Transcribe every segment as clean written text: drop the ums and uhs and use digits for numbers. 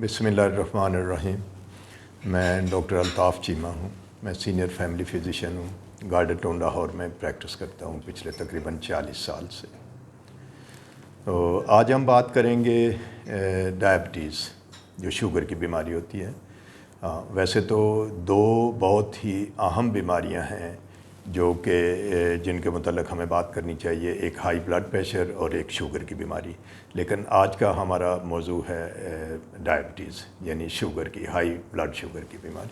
बिस्मिल्लाहिर्रहमानिर्रहीम। मैं डॉक्टर अल्ताफ़ चीमा हूँ। मैं सीनियर फैमिली फिजिशियन हूँ। गार्डन टाउन लाहौर में प्रैक्टिस करता हूँ पिछले तकरीबन 40 साल से। तो आज हम बात करेंगे डायबिटीज़, जो शुगर की बीमारी होती है। वैसे तो दो बहुत ही अहम बीमारियां हैं जो कि जिनके मतलब हमें बात करनी चाहिए, एक हाई ब्लड प्रेशर और एक शुगर की बीमारी। लेकिन आज का हमारा मौजू है डायबिटीज़, यानी शुगर की, हाई ब्लड शुगर की बीमारी।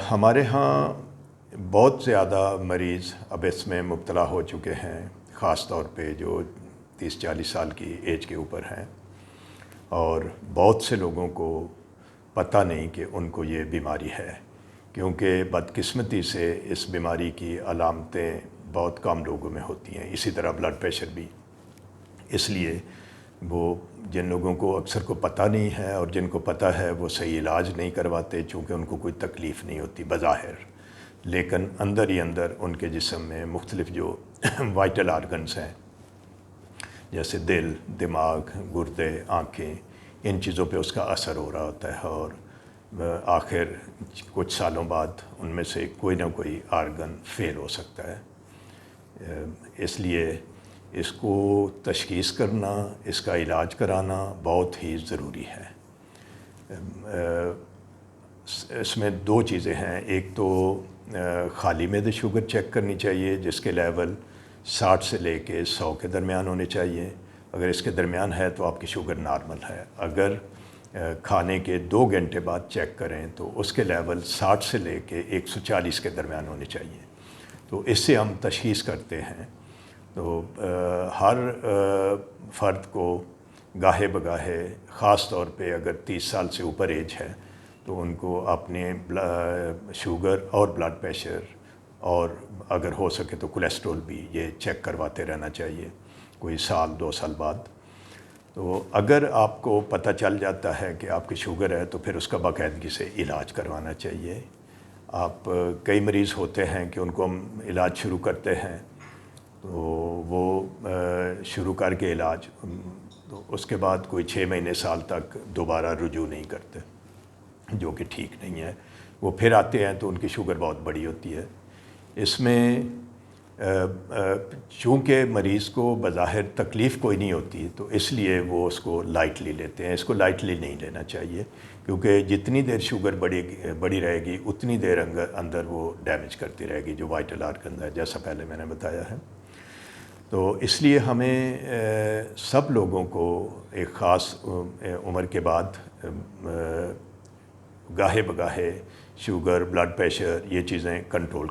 हमारे यहाँ बहुत ज़्यादा मरीज़ अब इसमें मुब्तला हो चुके हैं, ख़ास तौर पे जो 30-40 साल की एज के ऊपर हैं, और बहुत से लोगों को पता नहीं कि उनको ये बीमारी है, क्योंकि बदकिस्मती से इस बीमारी की अलामतें बहुत कम लोगों में होती हैं। इसी तरह ब्लड प्रेशर भी। इसलिए वो जिन लोगों को अक्सर को पता नहीं है और जिनको पता है वो सही इलाज नहीं करवाते, चूँकि उनको कोई तकलीफ़ नहीं होती बज़ाहिर, लेकिन अंदर ही अंदर उनके जिस्म में मुख्तलिफ़ जो वाइटल आर्गन्स हैं, जैसे दिल, दिमाग, गुर्दे, आँखें, इन चीज़ों पे उसका असर हो रहा होता है, और आखिर कुछ सालों बाद उनमें से कोई ना कोई आर्गन फेल हो सकता है। इसलिए इसको तशख़ीस करना, इसका इलाज कराना बहुत ही ज़रूरी है। इसमें दो चीज़ें हैं। एक तो ख़ाली मैदे शुगर चेक करनी चाहिए, जिसके लेवल 60 से लेके 100 के दरमियान होने चाहिए। अगर इसके दरमियान है तो आपकी शुगर नॉर्मल है। अगर खाने के 2 घंटे बाद चेक करें तो उसके लेवल 60 से लेके 140 के दरमियान होने चाहिए। तो इससे हम तशख़ीस करते हैं। तो हर फ़र्द को गाहे बगाहे, ख़ास तौर पे अगर 30 साल से ऊपर एज है, तो उनको अपने शुगर और ब्लड प्रेशर, और अगर हो सके तो कोलेस्ट्रॉल भी, ये चेक करवाते रहना चाहिए कोई साल 2 साल बाद। तो अगर आपको पता चल जाता है कि आपकी शुगर है तो फिर उसका बाकायदगी से इलाज करवाना चाहिए। आप कई मरीज़ होते हैं कि उनको हम इलाज शुरू करते हैं, तो वो शुरू करके इलाज, तो उसके बाद कोई 6 महीने साल तक दोबारा रुजू नहीं करते, जो कि ठीक नहीं है। वो फिर आते हैं तो उनकी शुगर बहुत बड़ी होती है। इसमें चूँकि मरीज़ को बज़ाहिर तकलीफ़ कोई नहीं होती, तो इसलिए वो उसको लाइटली लेते हैं। इसको लाइटली नहीं लेना चाहिए, क्योंकि जितनी देर शुगर बड़ी रहेगी उतनी देर अंदर वो डैमेज करती रहेगी जो वाइटल आर्गन है, जैसा पहले मैंने बताया है। तो इसलिए हमें सब लोगों को एक ख़ास उम्र के बाद गाहे बगाहे शुगर, ब्लड प्रेशर, ये चीज़ें कंट्रोल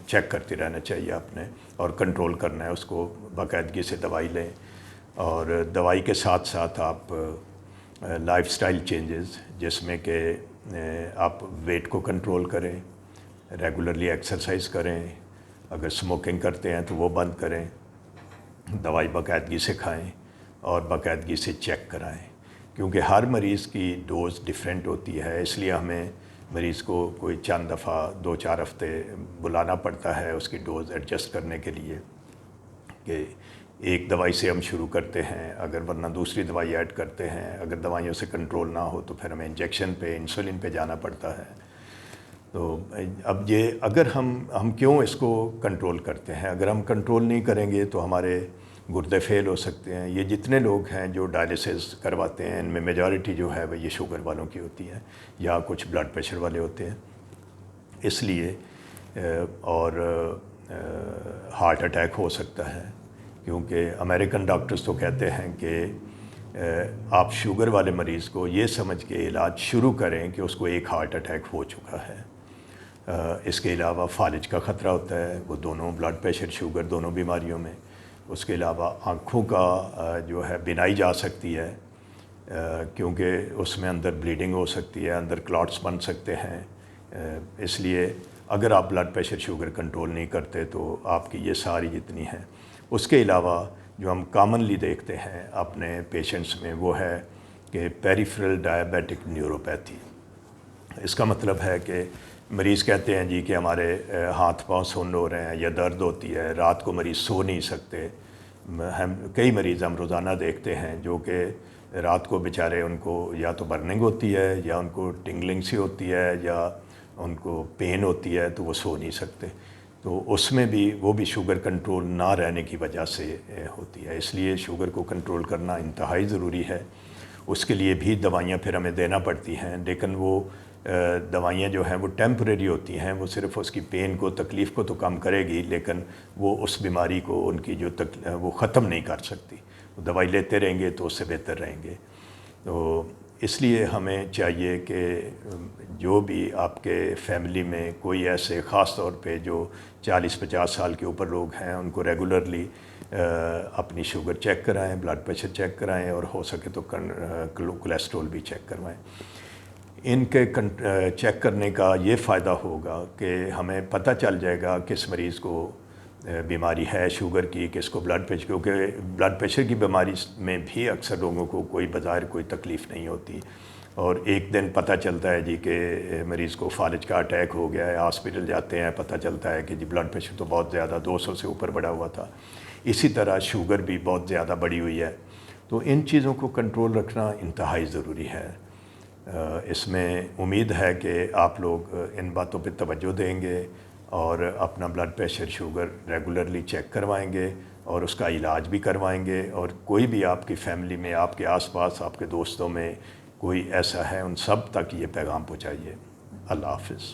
चेक करती रहना चाहिए आपने, और कंट्रोल करना है उसको। बाकायदगी से दवाई लें, और दवाई के साथ साथ आप लाइफस्टाइल चेंजेस, जिसमें कि आप वेट को कंट्रोल करें, रेगुलरली एक्सरसाइज करें, अगर स्मोकिंग करते हैं तो वो बंद करें, दवाई बाकायदगी से खाएं और बाकायदगी से चेक कराएं, क्योंकि हर मरीज़ की डोज़ डिफरेंट होती है। इसलिए हमें मरीज़ को कोई चंद दफ़ा 2-4 हफ़्ते बुलाना पड़ता है उसकी डोज़ एडजस्ट करने के लिए, कि एक दवाई से हम शुरू करते हैं, अगर वरना दूसरी दवाई ऐड करते हैं। अगर दवाइयों से कंट्रोल ना हो तो फिर हमें इंजेक्शन पे, इंसुलिन पे जाना पड़ता है। तो अब ये अगर हम क्यों इसको कंट्रोल करते हैं? अगर हम कंट्रोल नहीं करेंगे तो हमारे गुर्दे फेल हो सकते हैं। ये जितने लोग हैं जो डायलिसिस करवाते हैं, इनमें मेजॉरिटी जो है वो ये शुगर वालों की होती है, या कुछ ब्लड प्रेशर वाले होते हैं। इसलिए और हार्ट अटैक हो सकता है, क्योंकि अमेरिकन डॉक्टर्स तो कहते हैं कि आप शुगर वाले मरीज़ को ये समझ के इलाज शुरू करें कि उसको एक हार्ट अटैक हो चुका है। इसके अलावा फालिज का ख़तरा होता है, वो दोनों ब्लड प्रेशर, शुगर, दोनों बीमारियों में। उसके अलावा आँखों का जो है बिनाई जा सकती है, क्योंकि उसमें अंदर ब्लीडिंग हो सकती है, अंदर क्लॉट्स बन सकते हैं। इसलिए अगर आप ब्लड प्रेशर, शुगर कंट्रोल नहीं करते तो आपकी ये सारी जितनी हैं। उसके अलावा जो हम कॉमनली देखते हैं अपने पेशेंट्स में, वो है कि पेरिफेरल डायबिटिक न्यूरोपैथी। इसका मतलब है कि मरीज़ कहते हैं जी कि हमारे हाथ पांव सुन्न हो रहे हैं या दर्द होती है, रात को मरीज़ सो नहीं सकते। हम कई मरीज़ हम रोज़ाना देखते हैं जो कि رات کو بیچارے ان کو یا تو برننگ ہوتی ہے یا ان کو ٹنگلنگ سی ہوتی ہے یا ان کو پین ہوتی ہے تو وہ سو نہیں سکتے، تو اس میں بھی وہ بھی شوگر کنٹرول نہ رہنے کی وجہ سے ہوتی ہے۔ اس لیے شوگر کو کنٹرول کرنا انتہائی ضروری ہے۔ اس کے لیے بھی دوائیاں پھر ہمیں دینا پڑتی ہیں، لیکن وہ دوائیاں جو ہیں وہ ٹیمپریری ہوتی ہیں، وہ صرف اس کی پین کو، تکلیف کو تو کم کرے گی، لیکن وہ اس بیماری کو ان کی جو وہ ختم نہیں کر سکتی۔ دوائی لیتے رہیں گے تو اس سے بہتر رہیں گے۔ تو اس لیے ہمیں چاہیے کہ جو بھی آپ کے فیملی میں کوئی ایسے خاص طور پہ جو 40-50 سال کے اوپر لوگ ہیں، ان کو ریگولرلی اپنی شوگر چیک کرائیں، بلڈ پریشر چیک کرائیں، اور ہو سکے تو کولیسٹرول بھی چیک کروائیں۔ ان کے چیک کرنے کا یہ فائدہ ہوگا کہ ہمیں پتہ چل جائے گا کس مریض کو بیماری ہے شوگر کی، کس کو بلڈ پریشر، کیونکہ بلڈ پریشر کی بیماری میں بھی اکثر لوگوں کو کوئی بظاہر کوئی تکلیف نہیں ہوتی، اور ایک دن پتہ چلتا ہے جی کہ مریض کو فالج کا اٹیک ہو گیا ہے، ہاسپٹل جاتے ہیں، پتہ چلتا ہے کہ جی بلڈ پریشر تو بہت زیادہ 200 سے اوپر بڑھا ہوا تھا۔ اسی طرح شوگر بھی بہت زیادہ بڑھی ہوئی ہے، تو ان چیزوں کو کنٹرول رکھنا انتہائی ضروری ہے۔ اس میں امید ہے کہ آپ لوگ ان باتوں پہ توجہ دیں گے اور اپنا blood pressure, sugar regularly check کروائیں گے اور اس کا علاج بھی کروائیں گے، اور کوئی بھی آپ کی فیملی میں، آپ کے آس پاس، آپ کے دوستوں میں کوئی ایسا ہے، ان سب تک یہ پیغام پہنچائیے۔ اللہ حافظ۔